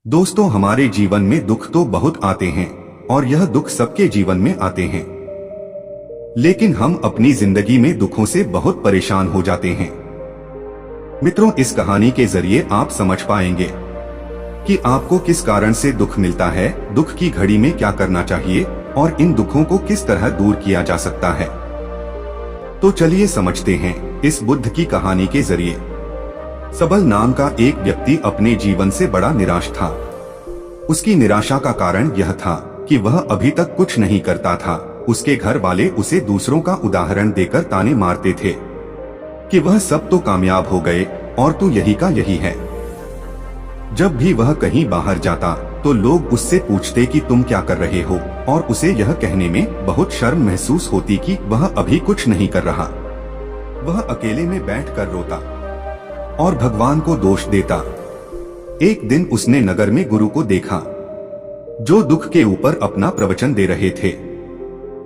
दोस्तों, हमारे जीवन में दुख तो बहुत आते हैं और यह दुख सबके जीवन में आते हैं। लेकिन हम अपनी जिंदगी में दुखों से बहुत परेशान हो जाते हैं। मित्रों, इस कहानी के जरिए आप समझ पाएंगे कि आपको किस कारण से दुख मिलता है, दुख की घड़ी में क्या करना चाहिए और इन दुखों को किस तरह दूर किया जा सकता है। तो चलिए समझते हैं इस बुद्ध की कहानी के जरिए। सबल नाम का एक व्यक्ति अपने जीवन से बड़ा निराश था। उसकी निराशा का कारण यह था कि वह अभी तक कुछ नहीं करता था। उसके घर वाले उसे दूसरों का उदाहरण देकर ताने मारते थे कि वह सब तो कामयाब हो गए और तू यही का यही है। जब भी वह कहीं बाहर जाता तो लोग उससे पूछते कि तुम क्या कर रहे हो, और उसे यह कहने में बहुत शर्म महसूस होती कि वह अभी कुछ नहीं कर रहा। वह अकेले में बैठकर रोता और भगवान को दोष देता। एक दिन उसने नगर में गुरु को देखा, जो दुख के ऊपर अपना प्रवचन दे रहे थे।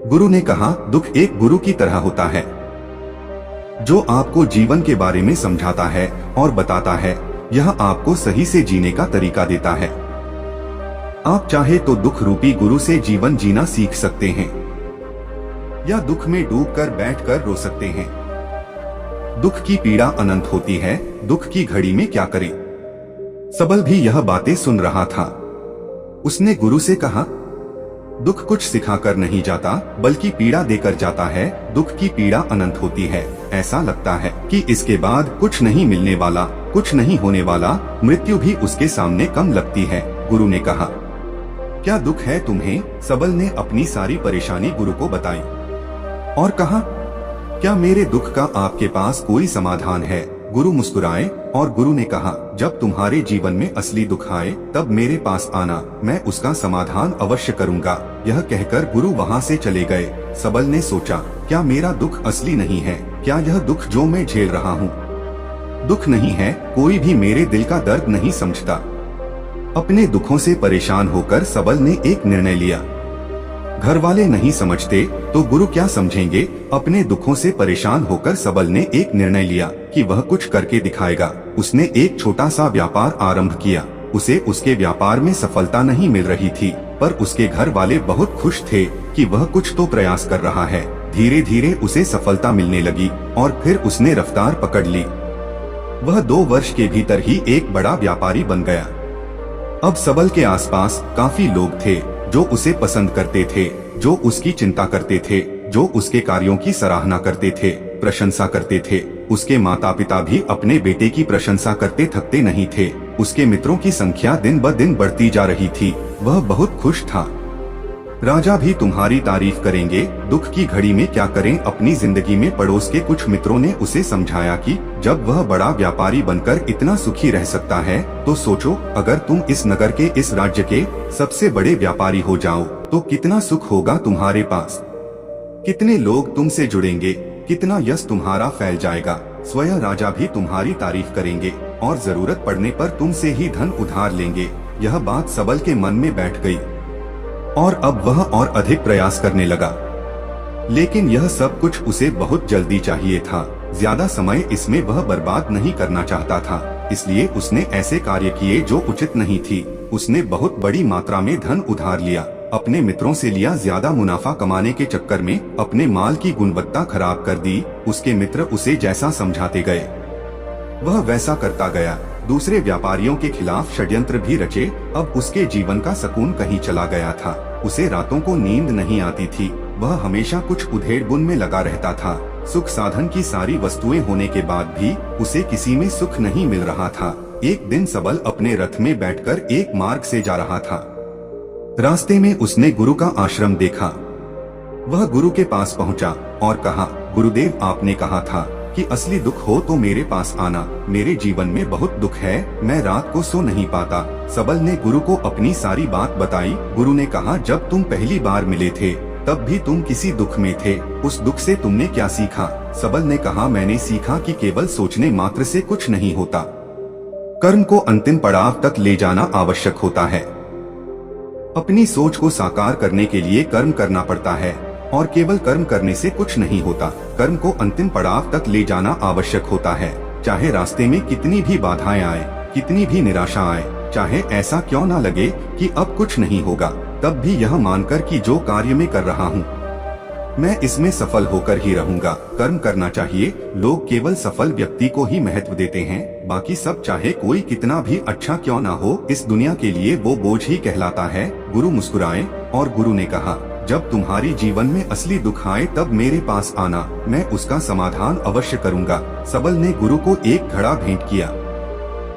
गुरु ने कहा, दुख एक गुरु की तरह होता है, जो आपको जीवन के बारे में समझाता है और बताता है। यह आपको सही से जीने का तरीका देता है। आप चाहे तो दुख रूपी गुरु से जीवन जीना सीख सकते हैं, या दुख में डूबकर बैठकर रो सकते हैं। दुख की पीड़ा अनंत होती है, दुख की घड़ी में क्या करें। सबल भी यह बातें सुन रहा था। उसने गुरु से कहा, दुख कुछ सिखाकर नहीं जाता, बल्कि पीड़ा देकर जाता है। दुख की पीड़ा अनंत होती है। ऐसा लगता है कि इसके बाद कुछ नहीं मिलने वाला, कुछ नहीं होने वाला। मृत्यु भी उसके सामने कम लगती है। गुरु ने कहा, क्या दुख है तुम्हें? सबल ने अपनी सारी परेशानी गुरु को बताई और कहा, क्या मेरे दुख का आपके पास कोई समाधान है? गुरु मुस्कुराए और गुरु ने कहा, जब तुम्हारे जीवन में असली दुख आए तब मेरे पास आना, मैं उसका समाधान अवश्य करूंगा। यह कहकर गुरु वहां से चले गए। सबल ने सोचा, क्या मेरा दुख असली नहीं है? क्या यह दुख जो मैं झेल रहा हूँ दुख नहीं है? कोई भी मेरे दिल का दर्द नहीं समझता। अपने दुखों से परेशान होकर सबल ने एक निर्णय लिया। घर वाले नहीं समझते तो गुरु क्या समझेंगे। अपने दुखों से परेशान होकर सबल ने एक निर्णय लिया कि वह कुछ करके दिखाएगा। उसने एक छोटा सा व्यापार आरंभ किया। उसे उसके व्यापार में सफलता नहीं मिल रही थी, पर उसके घर वाले बहुत खुश थे कि वह कुछ तो प्रयास कर रहा है। धीरे धीरे उसे सफलता मिलने लगी और फिर उसने रफ्तार पकड़ ली। वह 2 वर्ष के भीतर ही एक बड़ा व्यापारी बन गया। अब सबल के आसपास काफी लोग थे जो उसे पसंद करते थे, जो उसकी चिंता करते थे, जो उसके कार्यों की सराहना करते थे, प्रशंसा करते थे। उसके माता पिता भी अपने बेटे की प्रशंसा करते थकते नहीं थे। उसके मित्रों की संख्या दिन ब दिन बढ़ती जा रही थी। वह बहुत खुश था। राजा भी तुम्हारी तारीफ करेंगे। दुख की घड़ी में क्या करें? अपनी जिंदगी में पड़ोस के कुछ मित्रों ने उसे समझाया कि जब वह बड़ा व्यापारी बनकर इतना सुखी रह सकता है, तो सोचो, अगर तुम इस नगर के, इस राज्य के सबसे बड़े व्यापारी हो जाओ तो कितना सुख होगा तुम्हारे पास। कितने लोग तुमसे जुड़ेंगे, कितना यश तुम्हारा फैल जाएगा। स्वयं राजा भी तुम्हारी तारीफ करेंगे और जरूरत पड़ने पर तुमसे ही धन उधार लेंगे। यह बात सबल के मन में बैठ गई और अब वह और अधिक प्रयास करने लगा। लेकिन यह सब कुछ उसे बहुत जल्दी चाहिए था। ज्यादा समय इसमें वह बर्बाद नहीं करना चाहता था, इसलिए उसने ऐसे कार्य किए जो उचित नहीं थी। उसने बहुत बड़ी मात्रा में धन उधार लिया, अपने मित्रों से लिया। ज्यादा मुनाफा कमाने के चक्कर में अपने माल की गुणवत्ता खराब कर दी। उसके मित्र उसे जैसा समझाते गए वह वैसा करता गया। दूसरे व्यापारियों के खिलाफ षड्यंत्र भी रचे। अब उसके जीवन का सुकून कहीं चला गया था। उसे रातों को नींद नहीं आती थी। वह हमेशा कुछ उधेड़-बुन में लगा रहता था। सुख साधन की सारी वस्तुएं होने के बाद भी उसे किसी में सुख नहीं मिल रहा था। एक दिन सबल अपने रथ में बैठकर एक मार्ग से जा रहा था। रास्ते में उसने गुरु का आश्रम देखा। वह गुरु के पास पहुंचा और कहा, गुरुदेव, आपने कहा था कि असली दुख हो तो मेरे पास आना। मेरे जीवन में बहुत दुख है, मैं रात को सो नहीं पाता। सबल ने गुरु को अपनी सारी बात बताई। गुरु ने कहा, जब तुम पहली बार मिले थे तब भी तुम किसी दुख में थे। उस दुख से तुमने क्या सीखा? सबल ने कहा, मैंने सीखा कि केवल सोचने मात्र से कुछ नहीं होता। कर्म को अंतिम पड़ाव तक ले जाना आवश्यक होता है। अपनी सोच को साकार करने के लिए कर्म करना पड़ता है और केवल कर्म करने से कुछ नहीं होता। कर्म को अंतिम पड़ाव तक ले जाना आवश्यक होता है। चाहे रास्ते में कितनी भी बाधाएं आए, कितनी भी निराशा आए, चाहे ऐसा क्यों ना लगे कि अब कुछ नहीं होगा, तब भी यह मानकर कि जो कार्य मैं कर रहा हूँ मैं इसमें सफल होकर ही रहूंगा। कर्म करना चाहिए। लोग केवल सफल व्यक्ति को ही महत्व देते हैं, बाकी सब चाहे कोई कितना भी अच्छा क्यों ना हो इस दुनिया के लिए वो बोझ ही कहलाता है। गुरु मुस्कुराए और गुरु ने कहा, जब तुम्हारी जीवन में असली दुख आए तब मेरे पास आना, मैं उसका समाधान अवश्य करूंगा। सबल ने गुरु को एक घड़ा भेंट किया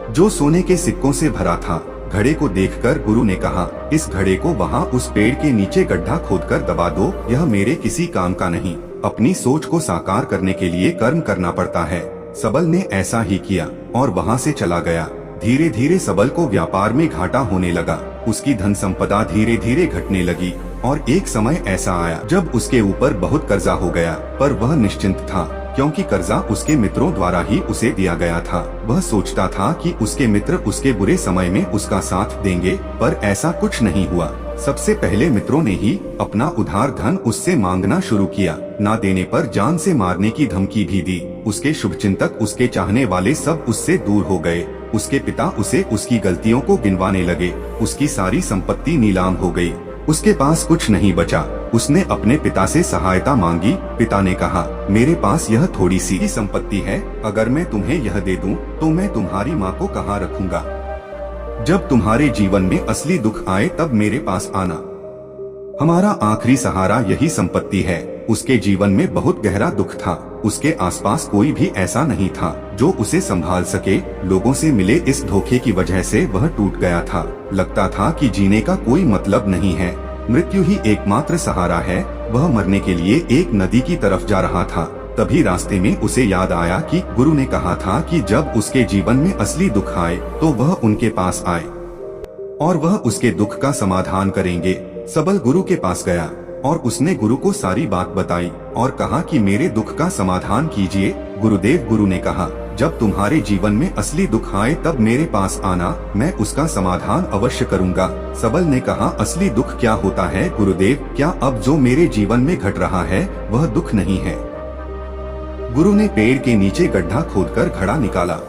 जो सोने के सिक्कों से भरा था। घड़े को देखकर गुरु ने कहा, इस घड़े को वहाँ उस पेड़ के नीचे गड्ढा खोदकर दबा दो। यह मेरे किसी काम का नहीं। अपनी सोच को साकार करने के लिए कर्म करना पड़ता है। सबल ने ऐसा ही किया और वहाँ से चला गया। धीरे धीरे सबल को व्यापार में घाटा होने लगा। उसकी धन संपदा धीरे धीरे घटने लगी और एक समय ऐसा आया जब उसके ऊपर बहुत कर्जा हो गया, पर वह निश्चिंत था क्योंकि कर्जा उसके मित्रों द्वारा ही उसे दिया गया था। वह सोचता था कि उसके मित्र उसके बुरे समय में उसका साथ देंगे, पर ऐसा कुछ नहीं हुआ। सबसे पहले मित्रों ने ही अपना उधार धन उससे मांगना शुरू किया। ना देने पर जान से मारने की धमकी भी दी। उसके शुभचिंतक, उसके चाहने वाले सब उससे दूर हो गए। उसके पिता उसे उसकी गलतियों को गिनवाने लगे। उसकी सारी संपत्ति नीलाम हो गई। उसके पास कुछ नहीं बचा। उसने अपने पिता से सहायता मांगी। पिता ने कहा, मेरे पास यह थोड़ी सी संपत्ति है, अगर मैं तुम्हें यह दे दूं, तो मैं तुम्हारी माँ को कहाँ रखूंगा। जब तुम्हारे जीवन में असली दुख आए तब मेरे पास आना। हमारा आखिरी सहारा यही संपत्ति है। उसके जीवन में बहुत गहरा दुख था। उसके आसपास कोई भी ऐसा नहीं था जो उसे संभाल सके। लोगों से मिले इस धोखे की वजह से वह टूट गया था। लगता था कि जीने का कोई मतलब नहीं है, मृत्यु ही एकमात्र सहारा है। वह मरने के लिए एक नदी की तरफ जा रहा था। तभी रास्ते में उसे याद आया कि गुरु ने कहा था कि जब उसके जीवन में असली दुख आए तो वह उनके पास आए और वह उसके दुख का समाधान करेंगे। सबल गुरु के पास गया और उसने गुरु को सारी बात बताई और कहा कि मेरे दुख का समाधान कीजिए। गुरुदेव, गुरु ने कहा, जब तुम्हारे जीवन में असली दुख आए तब मेरे पास आना, मैं उसका समाधान अवश्य करूंगा। सबल ने कहा, असली दुख क्या होता है गुरुदेव? क्या अब जो मेरे जीवन में घट रहा है वह दुख नहीं है? गुरु ने पेड़ के नीचे गड्ढा खोदकर घड़ा निकाला।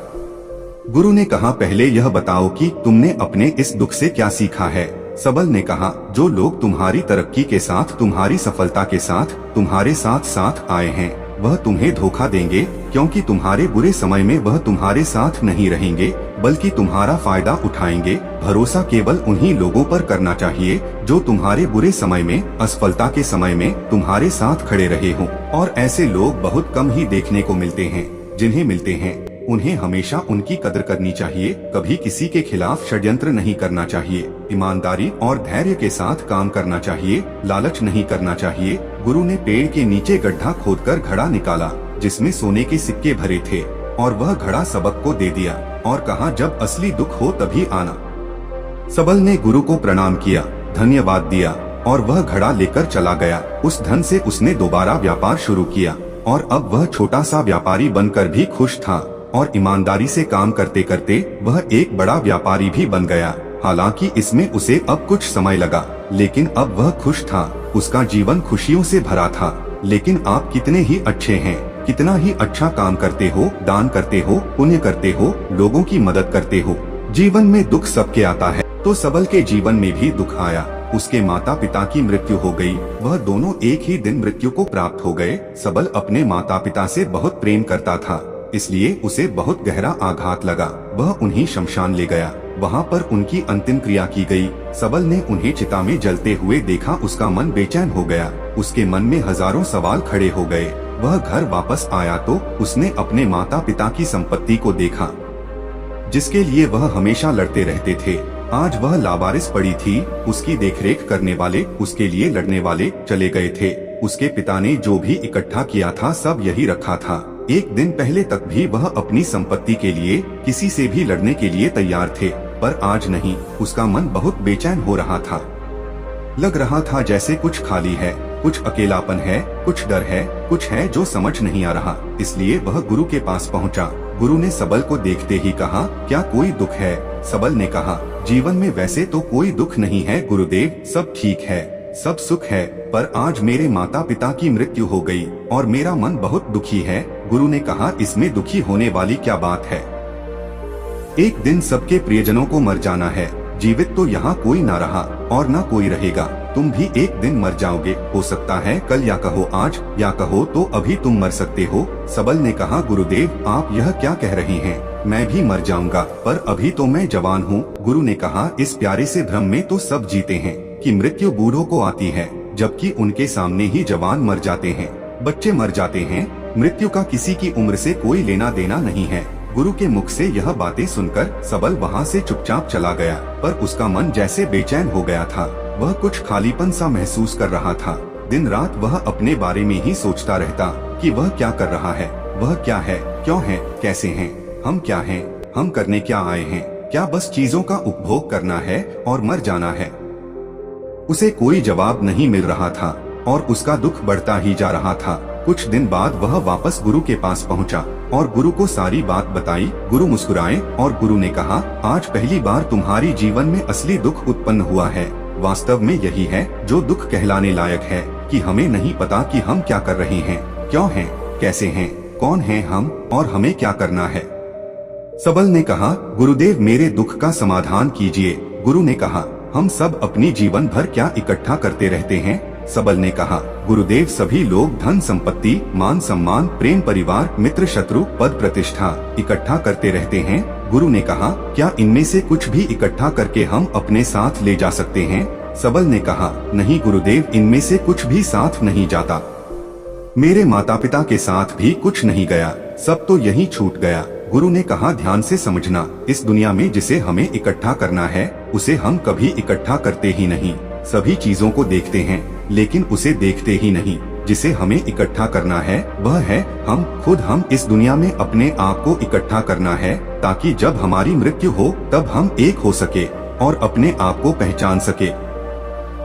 गुरु ने कहा, पहले यह बताओ कि तुमने अपने इस दुख से क्या सीखा है? सबल ने कहा, जो लोग तुम्हारी तरक्की के साथ, तुम्हारी सफलता के साथ, तुम्हारे साथ साथ आए हैं वह तुम्हें धोखा देंगे, क्योंकि तुम्हारे बुरे समय में वह तुम्हारे साथ नहीं रहेंगे बल्कि तुम्हारा फायदा उठाएंगे। भरोसा केवल उन्हीं लोगों पर करना चाहिए जो तुम्हारे बुरे समय में, असफलता के समय में तुम्हारे साथ खड़े रहे हों। और ऐसे लोग बहुत कम ही देखने को मिलते हैं। जिन्हें मिलते हैं उन्हें हमेशा उनकी कदर करनी चाहिए। कभी किसी के खिलाफ षड्यंत्र नहीं करना चाहिए। ईमानदारी और धैर्य के साथ काम करना चाहिए। लालच नहीं करना चाहिए। गुरु ने पेड़ के नीचे गड्ढा खोदकर घड़ा निकाला जिसमें सोने के सिक्के भरे थे और वह घड़ा सबक को दे दिया और कहा, जब असली दुख हो तभी आना। सबल ने गुरु को प्रणाम किया, धन्यवाद दिया और वह घड़ा लेकर चला गया। उस धन से उसने दोबारा व्यापार शुरू किया और अब वह छोटा सा व्यापारी बनकर भी खुश था और ईमानदारी से काम करते करते वह एक बड़ा व्यापारी भी बन गया। हालांकि इसमें उसे अब कुछ समय लगा, लेकिन अब वह खुश था। उसका जीवन खुशियों से भरा था। लेकिन आप कितने ही अच्छे हैं, कितना ही अच्छा काम करते हो, दान करते हो, पुण्य करते हो, लोगों की मदद करते हो। जीवन में दुख सबके आता है, तो सबल के जीवन में भी दुख आया। उसके माता पिता की मृत्यु हो गई। वह दोनों एक ही दिन मृत्यु को प्राप्त हो गए। सबल अपने माता पिता से बहुत प्रेम करता था, इसलिए उसे बहुत गहरा आघात लगा। वह उन्हें शमशान ले गया। वहाँ पर उनकी अंतिम क्रिया की गई। सबल ने उन्हें चिता में जलते हुए देखा। उसका मन बेचैन हो गया। उसके मन में हजारों सवाल खड़े हो गए। वह घर वापस आया तो उसने अपने माता पिता की संपत्ति को देखा जिसके लिए वह हमेशा लड़ते रहते थे। आज वह लावारिस पड़ी थी। उसकी देखरेख करने वाले, उसके लिए लड़ने वाले चले गए थे। उसके पिता ने जो भी इकट्ठा किया था सब यही रखा था। एक दिन पहले तक भी वह अपनी संपत्ति के लिए किसी से भी लड़ने के लिए तैयार थे, पर आज नहीं। उसका मन बहुत बेचैन हो रहा था। लग रहा था जैसे कुछ खाली है, कुछ अकेलापन है, कुछ डर है, कुछ है जो समझ नहीं आ रहा। इसलिए वह गुरु के पास पहुंचा। गुरु ने सबल को देखते ही कहा, क्या कोई दुख है? सबल ने कहा, जीवन में वैसे तो कोई दुख नहीं है गुरुदेव, सब ठीक है, सब सुख है, पर आज मेरे माता पिता की मृत्यु हो गई और मेरा मन बहुत दुखी है। गुरु ने कहा, इसमें दुखी होने वाली क्या बात है? एक दिन सबके प्रियजनों को मर जाना है। जीवित तो यहाँ कोई ना रहा और ना कोई रहेगा। तुम भी एक दिन मर जाओगे, हो सकता है कल या कहो आज, या कहो तो अभी तुम मर सकते हो। सबल ने कहा, गुरुदेव आप यह क्या कह रहे हैं? मैं भी मर जाऊंगा, पर अभी तो मैं जवान हूँ। गुरु ने कहा, इस प्यारे से भ्रम में तो सब जीते हैं कि मृत्यु बूढ़ों को आती है, जबकि उनके सामने ही जवान मर जाते हैं, बच्चे मर जाते हैं। मृत्यु का किसी की उम्र से कोई लेना देना नहीं है। गुरु के मुख से यह बातें सुनकर सबल वहाँ से चुपचाप चला गया, पर उसका मन जैसे बेचैन हो गया था। वह कुछ खालीपन सा महसूस कर रहा था। दिन रात वह अपने बारे में ही सोचता रहता कि वह क्या कर रहा है, वह क्या है, क्यों है, कैसे हैं, हम क्या हैं, हम करने क्या आए हैं? क्या बस चीजों का उपभोग करना है और मर जाना है? उसे कोई जवाब नहीं मिल रहा था और उसका दुख बढ़ता ही जा रहा था। कुछ दिन बाद वह वापस गुरु के पास पहुंचा और गुरु को सारी बात बताई। गुरु मुस्कुराए और गुरु ने कहा, आज पहली बार तुम्हारी जीवन में असली दुख उत्पन्न हुआ है। वास्तव में यही है जो दुख कहलाने लायक है कि हमें नहीं पता कि हम क्या कर रहे हैं, क्यों हैं, कैसे हैं, कौन हैं हम और हमें क्या करना है। सबल ने कहा, गुरुदेव मेरे दुख का समाधान कीजिए। गुरु ने कहा, हम सब अपनी जीवन भर क्या इकट्ठा करते रहते हैं? सबल ने कहा, गुरुदेव सभी लोग धन संपत्ति, मान सम्मान, प्रेम, परिवार, मित्र, शत्रु, पद, प्रतिष्ठा इकट्ठा करते रहते हैं। गुरु ने कहा, क्या इनमें से कुछ भी इकट्ठा करके हम अपने साथ ले जा सकते हैं? सबल ने कहा, नहीं गुरुदेव, इनमें से कुछ भी साथ नहीं जाता। मेरे माता पिता के साथ भी कुछ नहीं गया, सब तो यहीं छूट गया। गुरु ने कहा, ध्यान से समझना, इस दुनिया में जिसे हमें इकट्ठा करना है उसे हम कभी इकट्ठा करते ही नहीं। सभी चीजों को देखते हैं लेकिन उसे देखते ही नहीं। जिसे हमें इकट्ठा करना है वह है हम खुद। हम इस दुनिया में अपने आप को इकट्ठा करना है ताकि जब हमारी मृत्यु हो तब हम एक हो सके और अपने आप को पहचान सके।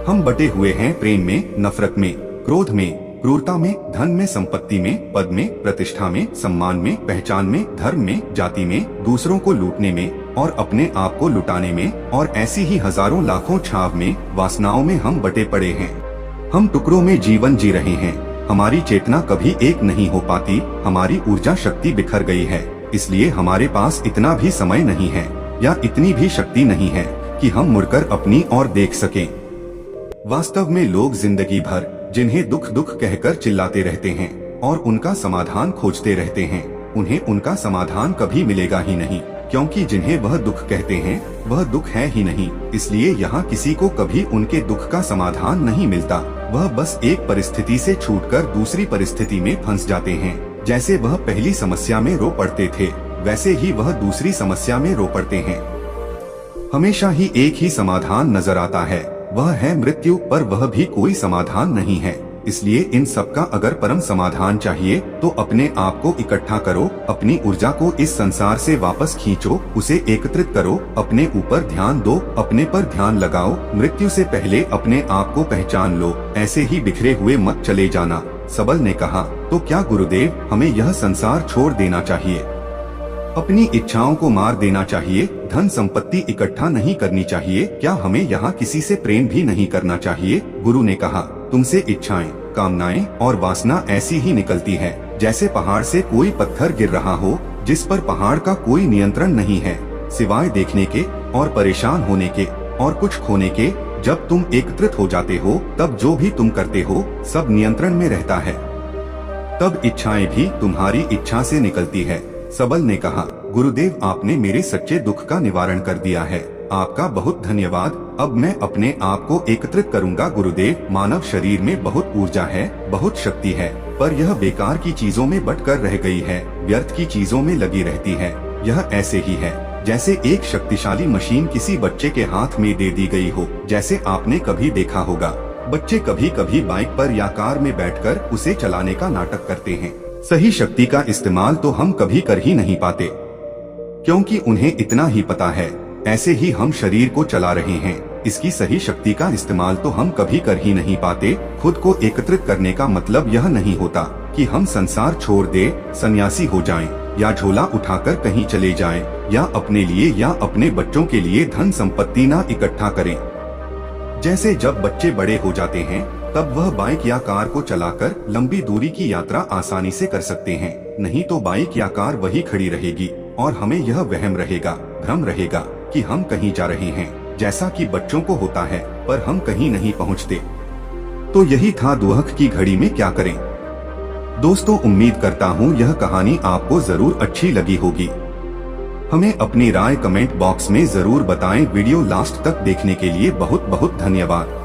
हम बटे हुए हैं प्रेम में, नफरत में, क्रोध में, क्रूरता में, धन में, संपत्ति में, पद में, प्रतिष्ठा में, सम्मान में, पहचान में, धर्म में, जाति में, दूसरों को लूटने में और अपने आप को लुटाने में, और ऐसी ही हजारों लाखों छाव में, वासनाओं में हम बटे पड़े हैं। हम टुकड़ों में जीवन जी रहे हैं। हमारी चेतना कभी एक नहीं हो पाती। हमारी ऊर्जा शक्ति बिखर गई है, इसलिए हमारे पास इतना भी समय नहीं है या इतनी भी शक्ति नहीं है कि हम मुड़कर अपनी ओर देख सकें। वास्तव में लोग जिंदगी भर जिन्हें दुख दुख कहकर चिल्लाते रहते हैं और उनका समाधान खोजते रहते हैं, उन्हें उनका समाधान कभी मिलेगा ही नहीं, क्योंकि जिन्हें वह दुख कहते हैं वह दुख है ही नहीं। इसलिए यहाँ किसी को कभी उनके दुख का समाधान नहीं मिलता। वह बस एक परिस्थिति से छूटकर दूसरी परिस्थिति में फंस जाते हैं। जैसे वह पहली समस्या में रो पड़ते थे वैसे ही वह दूसरी समस्या में रो पड़ते हैं। हमेशा ही एक ही समाधान नजर आता है, वह है मृत्यु, पर वह भी कोई समाधान नहीं है। इसलिए इन सब का अगर परम समाधान चाहिए तो अपने आप को इकट्ठा करो, अपनी ऊर्जा को इस संसार से वापस खींचो, उसे एकत्रित करो, अपने ऊपर ध्यान दो, अपने पर ध्यान लगाओ। मृत्यु से पहले अपने आप को पहचान लो, ऐसे ही बिखरे हुए मत चले जाना। सबल ने कहा, तो क्या गुरुदेव हमें यह संसार छोड़ देना चाहिए? अपनी इच्छाओं को मार देना चाहिए? धन संपत्ति इकट्ठा नहीं करनी चाहिए? क्या हमें यहाँ किसी से प्रेम भी नहीं करना चाहिए? गुरु ने कहा, तुमसे इच्छाएं, कामनाएं और वासना ऐसी ही निकलती है जैसे पहाड़ से कोई पत्थर गिर रहा हो जिस पर पहाड़ का कोई नियंत्रण नहीं है, सिवाय देखने के और परेशान होने के और कुछ खोने के। जब तुम एकत्रित हो जाते हो तब जो भी तुम करते हो सब नियंत्रण में रहता है। तब इच्छाएं भी तुम्हारी इच्छा से निकलती है। सबल ने कहा, गुरुदेव आपने मेरे सच्चे दुख का निवारण कर दिया है, आपका बहुत धन्यवाद। अब मैं अपने आप को एकत्रित करूंगा। गुरुदेव, मानव शरीर में बहुत ऊर्जा है, बहुत शक्ति है, पर यह बेकार की चीजों में बटकर रह गई है, व्यर्थ की चीजों में लगी रहती है। यह ऐसे ही है जैसे एक शक्तिशाली मशीन किसी बच्चे के हाथ में दे दी गई हो। जैसे आपने कभी देखा होगा, बच्चे कभी कभी बाइक पर या कार में बैठकर उसे चलाने का नाटक करते हैं। सही शक्ति का इस्तेमाल तो हम कभी कर ही नहीं पाते, क्योंकि उन्हें इतना ही पता है। ऐसे ही हम शरीर को चला रहे हैं, इसकी सही शक्ति का इस्तेमाल तो हम कभी कर ही नहीं पाते। खुद को एकत्रित करने का मतलब यह नहीं होता कि हम संसार छोड़ दे, सन्यासी हो जाएं, या झोला उठाकर कहीं चले जाएं, या अपने लिए या अपने बच्चों के लिए धन संपत्ति ना इकट्ठा करें। जैसे जब बच्चे बड़े हो जाते हैं तब वह बाइक या कार को चलाकर लंबी दूरी की यात्रा आसानी से कर सकते हैं, नहीं तो बाइक या कार वही खड़ी रहेगी और हमें यह वहम रहेगा, भ्रम रहेगा कि हम कहीं जा रहे हैं, जैसा कि बच्चों को होता है, पर हम कहीं नहीं पहुंचते। तो यही था दुहक की घड़ी में क्या करें। दोस्तों, उम्मीद करता हूँ यह कहानी आपको जरूर अच्छी लगी होगी। हमें अपनी राय कमेंट बॉक्स में जरूर बताएं। वीडियो लास्ट तक देखने के लिए बहुत बहुत धन्यवाद।